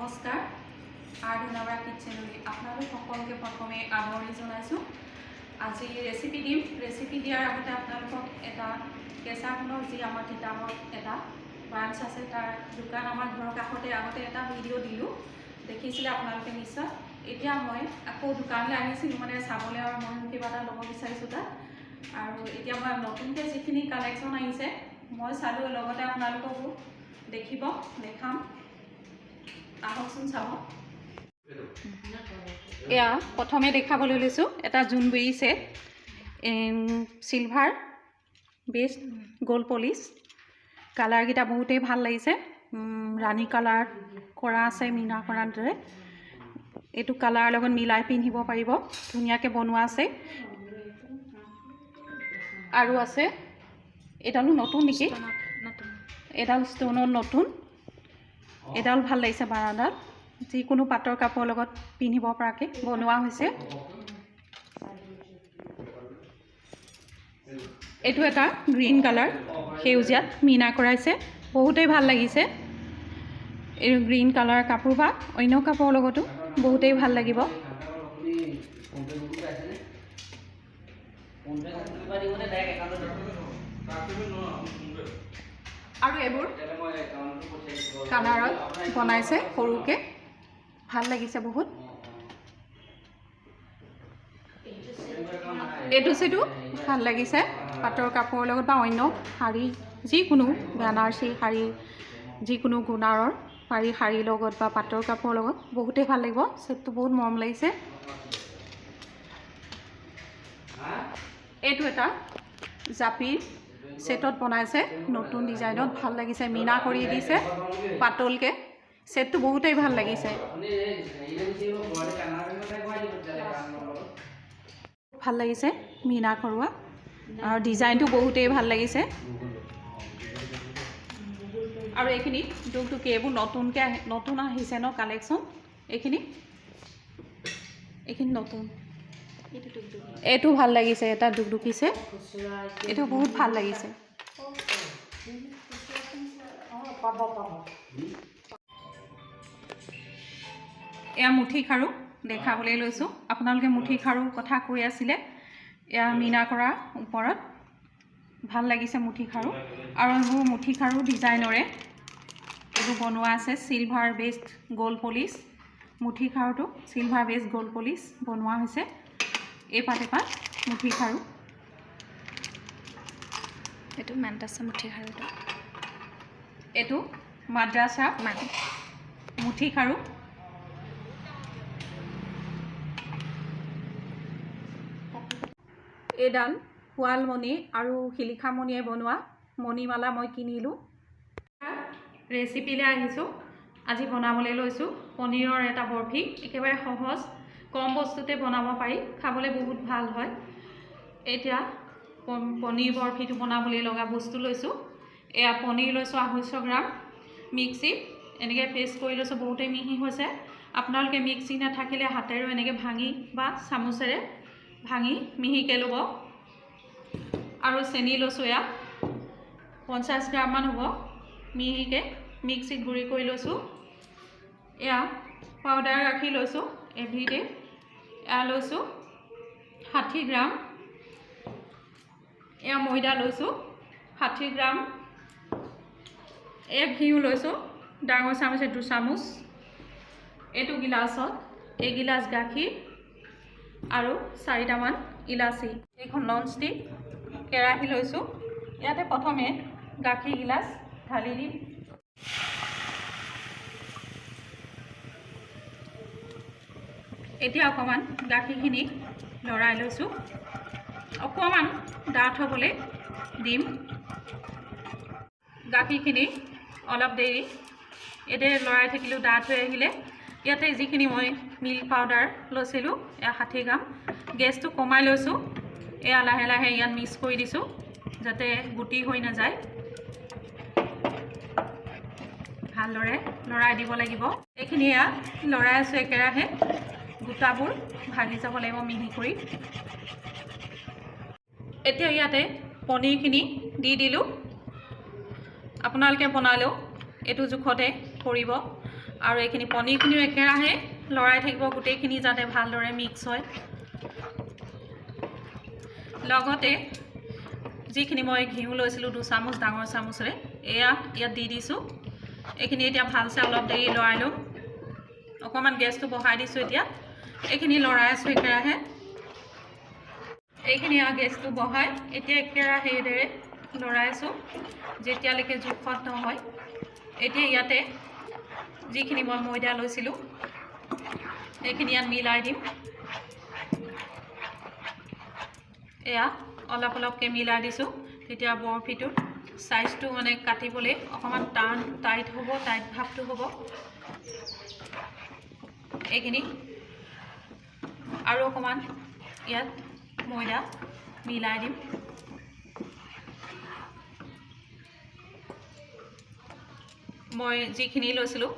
নমস্কাৰ আৰ ধুনাবাৰ কিচেনলৈ আপোনালোক সকলোকে প্ৰথমে আদৰণি জনাইছোঁ। আজি ৰেচিপি দিম। ৰেচিপি দিয়াৰ আগতে আপোনালোকক এটা কেঁচা সোণৰ যি আমাৰ কিতাপত এটা ব্ৰাঞ্চ আছে, তাৰ দোকান আমাৰ ঘৰৰ কাষতে আগতে এটা ভিডিঅ' দিলোঁ, দেখিছিলে আপোনালোকে নিশ্চয়। এতিয়া মই আকৌ দোকানলৈ আহিছিলোঁ, মানে চাবলৈ আৰু মই কিবা এটা ল'ব বিচাৰিছোঁ তাত। আৰু এতিয়া মই নতুনকৈ যিখিনি কালেকশ্যন আহিছে মই চালোঁ, লগতে আপোনালোককো দেখাম। আহকচোন চাব। এয়া প্ৰথমে দেখাবলৈ লৈছোঁ এটা জোনবিৰি ছেট, চিলভাৰ বেছ গ'ল্ড পলিচ। কালাৰকেইটা বহুতেই ভাল লাগিছে, ৰাণী কালাৰ কৰা আছে, মীনা কৰাৰ দৰে। এইটো কালাৰৰ লগত মিলাই পিন্ধিব পাৰিব, ধুনীয়াকৈ বনোৱা আছে। আৰু আছে এডালো নতুন নেকি, এডাল ষ্ট'নত নতুন, এডাল ভাল লাগিছে। বাৰাডাল যিকোনো পাটৰ কাপোৰৰ লগত পিন্ধিব পৰাকৈ বনোৱা হৈছে। এইটো এটা গ্ৰীণ কালাৰ, সেউজীয়াত মীনা কৰাইছে, বহুতেই ভাল লাগিছে। এই গ্ৰীণ কালাৰ কাপোৰ বা অন্য কাপোৰৰ লগতো বহুতেই ভাল লাগিব। আৰু এইবোৰ কালাৰত বনাইছে সৰুকৈ, ভাল লাগিছে বহুত। এইটো চেটো ভাল লাগিছে, পাটৰ কাপোৰৰ লগত বা অন্য শাৰী, যিকোনো বেনাৰসী শাৰী, যিকোনো গুণাৰৰ শাৰীৰ লগত বা পাটৰ কাপোৰৰ লগত বহুতেই ভাল লাগিব। চেটটো বহুত মৰম লাগিছে। এইটো এটা জাপিৰ ছেটত বনাইছে, নতুন ডিজাইনত, ভাল লাগিছে। মীনা কৰি দিছে পাতলকৈ, ছেটটো বহুতেই ভাল লাগিছে। ভাল লাগিছে মীনা কৰোৱা, আৰু ডিজাইনটো বহুতেই ভাল লাগিছে। আৰু এইখিনি দুগদুগী, এইবোৰ নতুন আহিছে ন কালেকশ্যন। এইখিনি নতুন, এইটো ভাল লাগিছে, এটা দুগদুগীছে, এইটো বহুত ভাল লাগিছে। এয়া মুঠি খাৰু দেখাবলৈ লৈছোঁ। আপোনালোকে মুঠি খাৰু কথা কৈ আছিলে, এয়া মীনা কৰা ওপৰত ভাল লাগিছে মুঠি খাৰু। আৰু এইবোৰ মুঠি খাৰু ডিজাইনৰে এইবোৰ বনোৱা আছে, চিলভাৰ বেছড গ'ল্ড পলিচ। মুঠি খাৰুটো চিলভাৰ বেছড গ'ল্ড পলিচ বনোৱা হৈছে। এপাত মুঠি খাৰু, এইটো মাদ্ৰাছা মুঠি খাৰুটো, এইটো মাদ্ৰাছা মুঠি খাৰু। এইডাল শুৱালমণি আৰু শিলিখামণিয়ে বনোৱা মণিমালা মই কিনিলোঁ। ৰেচিপিলৈ আহিছোঁ। আজি বনাবলৈ লৈছোঁ পনীৰৰ এটা বৰফি। একেবাৰে সহজ, কম বস্তুতে বনাব পাৰি, খাবলৈ বহুত ভাল হয়। এতিয়া পনীৰ বৰফিটো বনাবলৈ লগা বস্তু লৈছোঁ। এয়া পনীৰ লৈছোঁ 250 গ্ৰাম, মিক্সিত এনেকৈ পেষ্ট কৰি লৈছোঁ, বহুতেই মিহি হৈছে। আপোনালোকে মিক্সি নাথাকিলে হাতেৰেও এনেকৈ ভাঙি বা চামুচেৰে ভাঙি মিহিকৈ ল'ব। আৰু চেনি লৈছোঁ, এয়া 50 গ্ৰামমান হ'ব, মিহিকৈ মিক্সিত গুড়ি কৰি লৈছোঁ। এয়া পাউডাৰ গাখীৰ লৈছোঁ এভৰিডে, এয়া লৈছোঁ 60 গ্ৰাম। এয়া ময়দা লৈছোঁ 60 গ্ৰাম। এয়া ঘিউ লৈছোঁ ডাঙৰ চামুচে 2 চামুচ। এইটো গিলাচত এগিলাচ গাখীৰ আৰু 4টামান ইলাচি। এইখন নন ষ্টিক কেৰাহী লৈছোঁ। ইয়াতে প্ৰথমে গাখীৰ গিলাচ ঢালি দিম। এতিয়া অকণমান গাখীৰখিনি লৰাই লৈছোঁ, অকণমান ডাঠ হ'বলৈ দিম। গাখীৰখিনি অলপ দেৰি এতিয়া লৰাই থাকিলোঁ, ডাঠ হৈ আহিলে ইয়াতে যিখিনি মই মিল্ক পাউডাৰ লৈছিলোঁ, এয়া 60 গ্ৰাম, গেছটো কমাই লৈছোঁ। এয়া লাহে লাহে ইয়াত মিক্স কৰি দিছোঁ যাতে গুটি হৈ নাযায়। ভালদৰে লৰাই দিব লাগিব। এইখিনি এয়া লৰাই আছোঁ একেৰাহে, গোটাবোৰ ভাগি যাব লাগিব মিহি কৰি। এতিয়া ইয়াতে পনীৰখিনি দি দিলোঁ। আপোনালোকে বনালেও এইটো জোখতে কৰিব। আৰু এইখিনি পনীৰখিনিও একেৰাহে লৰাই থাকিব গোটেইখিনি যাতে ভালদৰে মিক্স হয় লগতে যিখিনি মই ঘিউ লৈছিলোঁ 2 চামুচ ডাঙৰ চামুচৰে এয়া ইয়াত দি দিছোঁ এইখিনি এতিয়া ভালছে অলপ দেৰি লৰাই লওঁ অকণমান গেছটো বঢ়াই দিছোঁ এতিয়া এইখিনি লৰাই আছোঁ একেৰাহে এইখিনি গেছটো বঢ়াই এতিয়া একেৰাহে এইদৰে লৰাই আছোঁ যেতিয়ালৈকে জোখত নহয় এতিয়া ইয়াতে যিখিনি মই ময়দা লৈছিলোঁ এইখিনি ইয়াত মিলাই দিম এয়া অলপ অলপকৈ মিলাই দিছোঁ তেতিয়া বৰফিটোৰ সাইজটো মানে কাটিবলৈ অকণমান টাইট হ'ব টাইট ভাৱটো হ'ব এইখিনি আৰু অকণমান ইয়াত ময়দা মিলাই দিম মই যিখিনি লৈছিলোঁ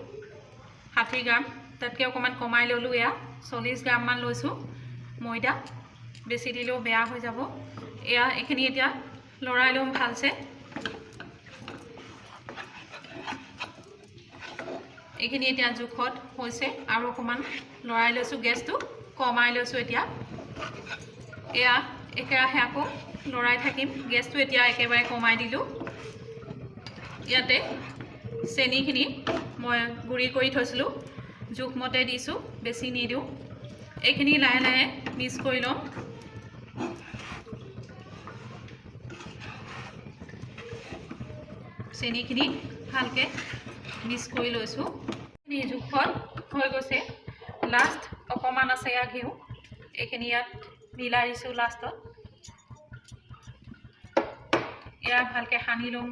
60 গ্ৰাম তাতকৈ অকণমান কমাই ল'লোঁ এয়া 40 গ্ৰামমান লৈছোঁ ময়দা বেছি দিলেও বেয়া হৈ যাব এয়া এইখিনি এতিয়া লৰাই ল'ম ভালছে এইখিনি এতিয়া জোখত হৈছে আৰু অকণমান লৰাই লৈছোঁ গেছটো কমাই লৈছোঁ এতিয়া এয়া একেৰাহে আকৌ লৰাই থাকিম গেছটো এতিয়া একেবাৰে কমাই দিলোঁ ইয়াতে চেনিখিনি মই গুড়ি কৰি থৈছিলোঁ জোখমতে দিছোঁ বেছি নিদিওঁ এইখিনি লাহে লাহে মিক্স কৰি ল'ম চেনিখিনি ভালকৈ মিক্স কৰি লৈছোঁ জোখত হৈ গৈছে লাষ্ট অকণমান আছে ইয়াত ঘিউ এইখিনি ইয়াত মিলাই দিছোঁ লাষ্টত এয়া ভালকৈ সানি ল'ম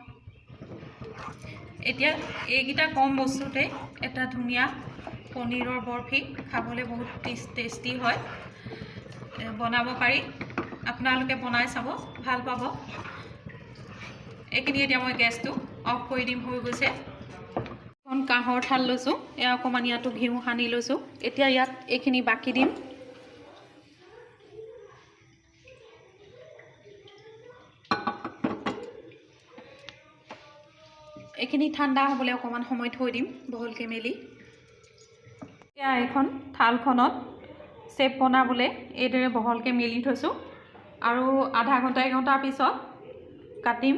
এতিয়া এইকেইটা কম বস্তুতে এটা ধুনীয়া পনীৰৰ বৰফি খাবলৈ বহুত টেষ্টি হয় বনাব পাৰি আপোনালোকে বনাই চাব ভাল পাব এইখিনি এতিয়া মই গেছটো অফ কৰি দিম হৈ গৈছে এখন কাঁহৰ থাল লৈছোঁ এয়া অকণমান ইয়াতো ঘিউ সানি লৈছোঁ এতিয়া ইয়াত এইখিনি বাকি দিম এইখিনি ঠাণ্ডা হ'বলৈ অকণমান সময় থৈ দিম বহলকৈ মেলি এতিয়া এখন থালখনত চেপ বনাবলৈ এইদৰে বহলকৈ মেলি থৈছোঁ আৰু আধা ঘণ্টা 1 ঘণ্টাৰ পিছত কাটিম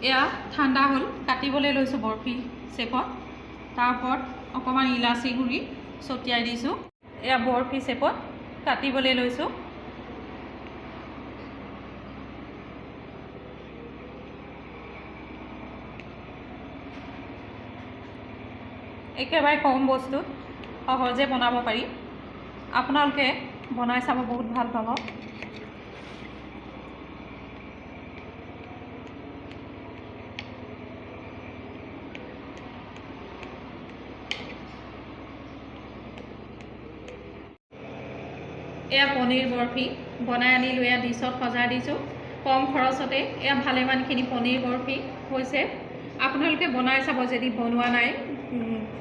এয়া ঠাণ্ডা হ'ল কাটিবলৈ লৈছোঁ বৰফি চেপত তাৰ ওপৰত অকণমান ইলাচি গুড়ি ছটিয়াই দিছোঁ এয়া বৰফি চেপত কাটিবলৈ লৈছোঁ একেবাৰে কম বস্তুত সহজে বনাব পাৰি আপোনালোকে বনাই চাব বহুত ভাল পাব এয়া পনীৰ বৰফি বনাই আনিলোঁ এয়া ডিছত সজাই দিছোঁ কম খৰচতে এয়া ভালেমানখিনি পনীৰ বৰফি হৈছে আপোনালোকে বনাই চাব যদি বনোৱা নাই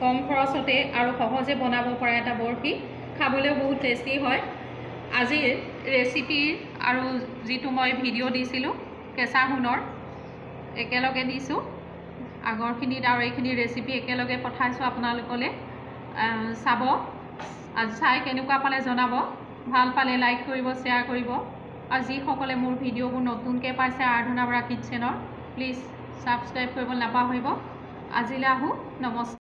কম খৰচতে আৰু সহজে বনাব পৰা এটা বৰফি খাবলৈও বহুত টেষ্টি হয় আজিৰ ৰেচিপিৰ আৰু যিটো মই ভিডিঅ' দিছিলোঁ কেঁচা সোণৰ একেলগে দিছোঁ আগৰখিনিত আৰু এইখিনি ৰেচিপি একেলগে পঠাইছোঁ আপোনালোকলৈ চাব চাই কেনেকুৱা পালে জনাব ভাল পালে লাইক কৰিব শ্বেয়াৰ কৰিব আৰু যিসকলে মোৰ ভিডিঅ'বোৰ নতুনকৈ পাইছে আৰাধনা বৰা কিটচেনৰ প্লিজ ছাবস্ক্ৰাইব কৰিব নাপাহৰিব আজিলৈ আহোঁ নমস্কাৰ